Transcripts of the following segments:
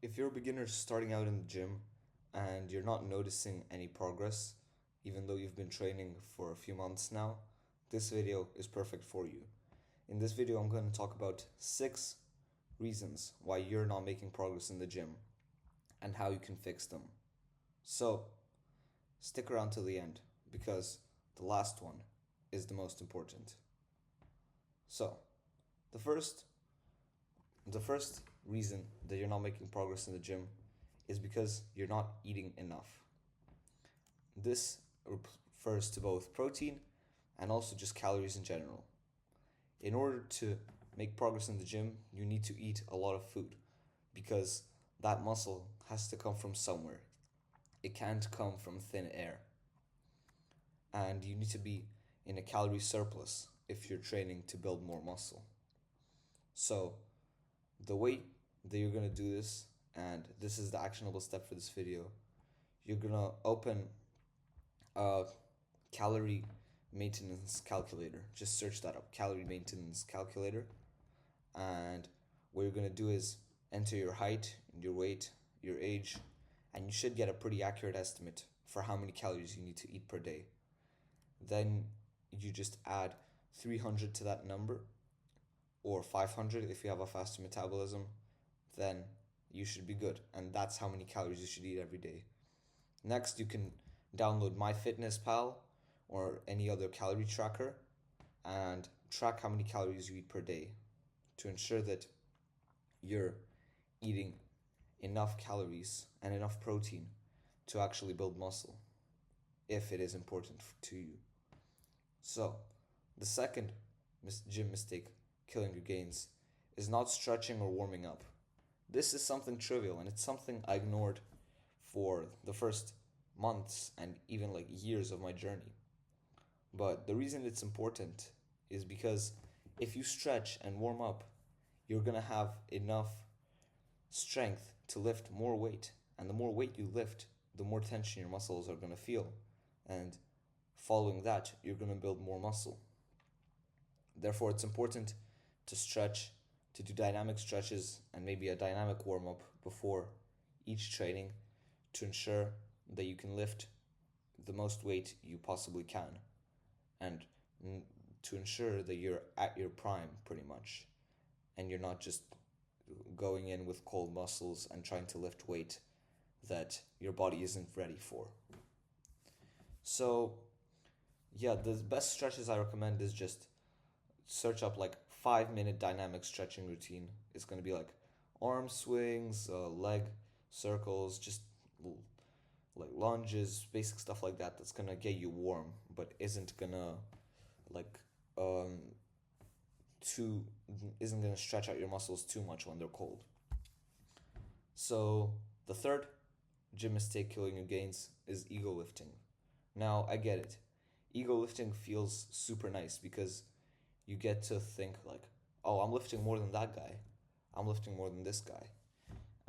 If you're a beginner starting out in the gym and you're not noticing any progress, even though you've been training for a few months now, this video is perfect for you. In this video, I'm going to talk about 6 reasons why you're not making progress in the gym and how you can fix them. So, stick around till the end because the last one is the most important. So, the first the first reason that you're not making progress in the gym is because you're not eating enough. This refers to both protein and also just calories in general. In order to make progress in the gym, you need to eat a lot of food because that muscle has to come from somewhere. It can't come from thin air. And you need to be in a calorie surplus if you're training to build more muscle. So, the way that you're going to do this, and this is the actionable step for this video, you're going to open a calorie maintenance calculator. Just search that up, calorie maintenance calculator. And what you're going to do is enter your height, your weight, your age, and you should get a pretty accurate estimate for how many calories you need to eat per day. Then you just add 300 to that number, or 500 if you have a faster metabolism, then you should be good. And that's how many calories you should eat every day. Next, you can download MyFitnessPal or any other calorie tracker and track how many calories you eat per day to ensure that you're eating enough calories and enough protein to actually build muscle if it is important to you. So, the second gym mistake killing your gains is not stretching or warming up. This is something trivial and it's something I ignored for the first months and even like years of my journey. But the reason it's important is because if you stretch and warm up, you're gonna have enough strength to lift more weight. And the more weight you lift, the more tension your muscles are gonna feel. And following that, you're gonna build more muscle. Therefore, it's important to stretch, to do dynamic stretches and maybe a dynamic warm up before each training to ensure that you can lift the most weight you possibly can and to ensure that you're at your prime pretty much and you're not just going in with cold muscles and trying to lift weight that your body isn't ready for. So, yeah, the best stretches I recommend is just search up like 5-minute dynamic stretching routine. It's going to be like arm swings, leg circles, just like lunges, basic stuff like that. That's going to get you warm, but isn't going to like too isn't going to stretch out your muscles too much when they're cold. So the third gym mistake killing your gains is ego lifting. Now I get it. Ego lifting feels super nice because you get to think like, oh, I'm lifting more than that guy. I'm lifting more than this guy.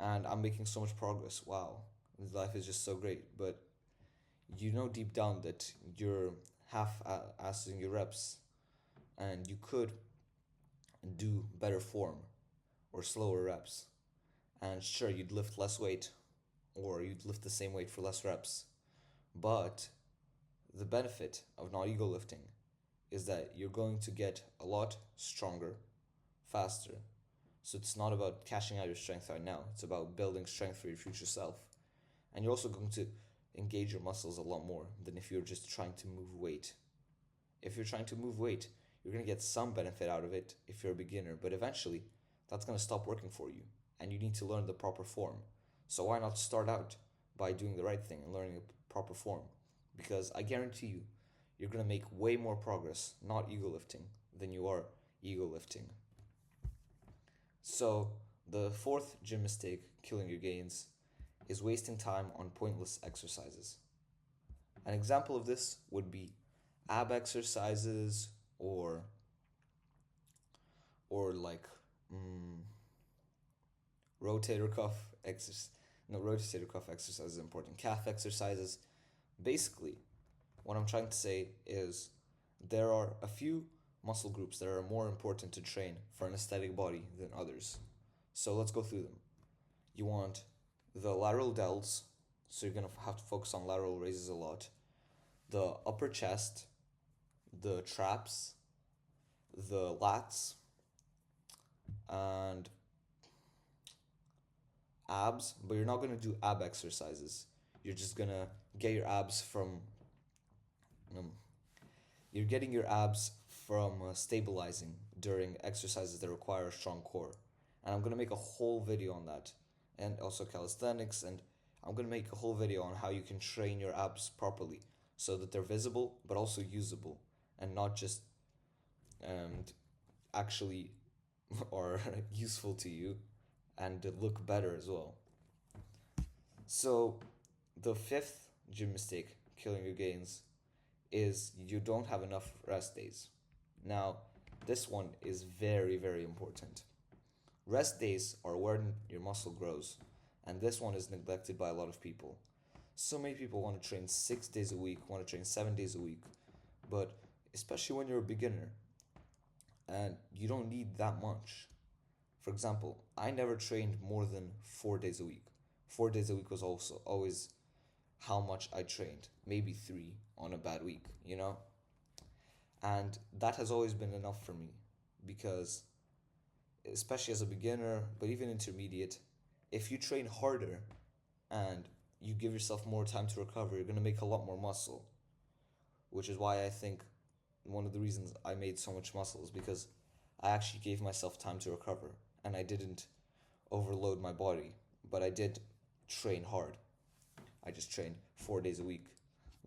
And I'm making so much progress. Wow. Life is just so great. But you know deep down that you're half-assing your reps and you could do better form or slower reps. And sure, you'd lift less weight or you'd lift the same weight for less reps. But the benefit of not ego lifting is that you're going to get a lot stronger, faster. So it's not about cashing out your strength right now. It's about building strength for your future self. And you're also going to engage your muscles a lot more than if you're just trying to move weight. If you're trying to move weight, you're going to get some benefit out of it if you're a beginner, but eventually that's going to stop working for you and you need to learn the proper form. So why not start out by doing the right thing and learning a proper form? Because I guarantee you, you're going to make way more progress not ego lifting than you are ego lifting. So, the fourth gym mistake killing your gains is wasting time on pointless exercises. An example of this would be ab exercises or like rotator cuff exercise. No, rotator cuff exercise is important. Calf exercises. Basically, what I'm trying to say is there are a few muscle groups that are more important to train for an aesthetic body than others. So let's go through them. you want the lateral delts, so you're gonna have to focus on lateral raises a lot, the upper chest, the traps, the lats, and abs, but you're not gonna do ab exercises. You're just gonna get your abs from um, you're getting your abs from stabilizing during exercises that require a strong core. And I'm gonna make a whole video on that, and also calisthenics, and I'm gonna make a whole video on how you can train your abs properly so that they're visible but also usable and not just um, actually or useful to you and look better as well. So, the fifth gym mistake killing your gains is you don't have enough rest days. Now, this one is very, very important. Rest days are when your muscle grows, and this one is neglected by a lot of people. So many people want to train 6 days a week, want to train 7 days a week, but especially when you're a beginner and you don't need that much. For example, I never trained more than 4 days a week. 4 days a week was also always how much I trained, maybe three on a bad week, you know? And that has always been enough for me because, especially as a beginner, but even intermediate, if you train harder and you give yourself more time to recover, you're going to make a lot more muscle, which is why I think one of the reasons I made so much muscle is because I actually gave myself time to recover and I didn't overload my body, but I did train hard. I just trained 4 days a week.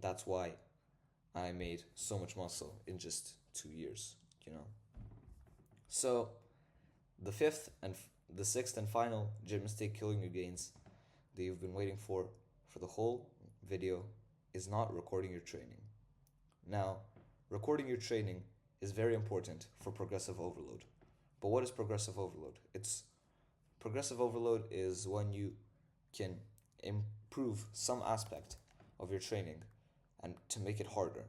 That's why I made so much muscle in just 2 years, you know. So, the sixth and final gym mistake killing your gains that you've been waiting for the whole video is not recording your training. Now, recording your training is very important for progressive overload. But what is progressive overload? Progressive overload is when you can improve some aspect of your training and to make it harder.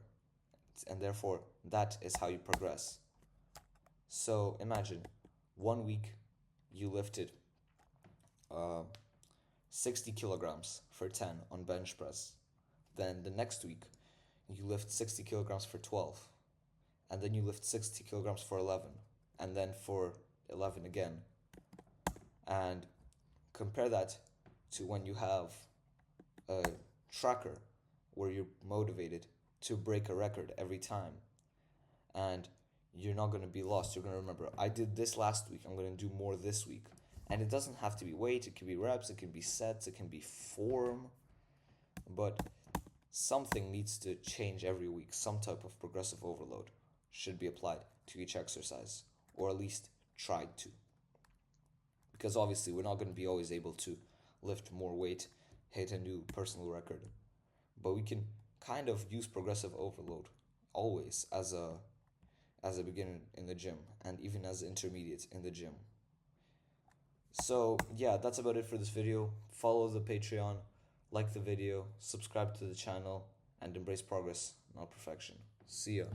And therefore, that is how you progress. So imagine 1 week you lifted uh, 60 kilograms for 10 on bench press. Then the next week you lift 60 kilograms for 12. And then you lift 60 kilograms for 11. And then for 11 again. And compare that to when you have a tracker where you're motivated to break a record every time. And you're not going to be lost. You're going to remember, I did this last week, I'm going to do more this week. And it doesn't have to be weight, it can be reps, it can be sets, it can be form. But something needs to change every week. Some type of progressive overload should be applied to each exercise, or at least tried to. Because obviously we're not going to be always able to lift more weight, hit a new personal record. But we can kind of use progressive overload always as a beginner in the gym and even as an intermediate in the gym. So yeah, that's about it for this video. Follow the Patreon, like the video, subscribe to the channel, and embrace progress, not perfection. See ya.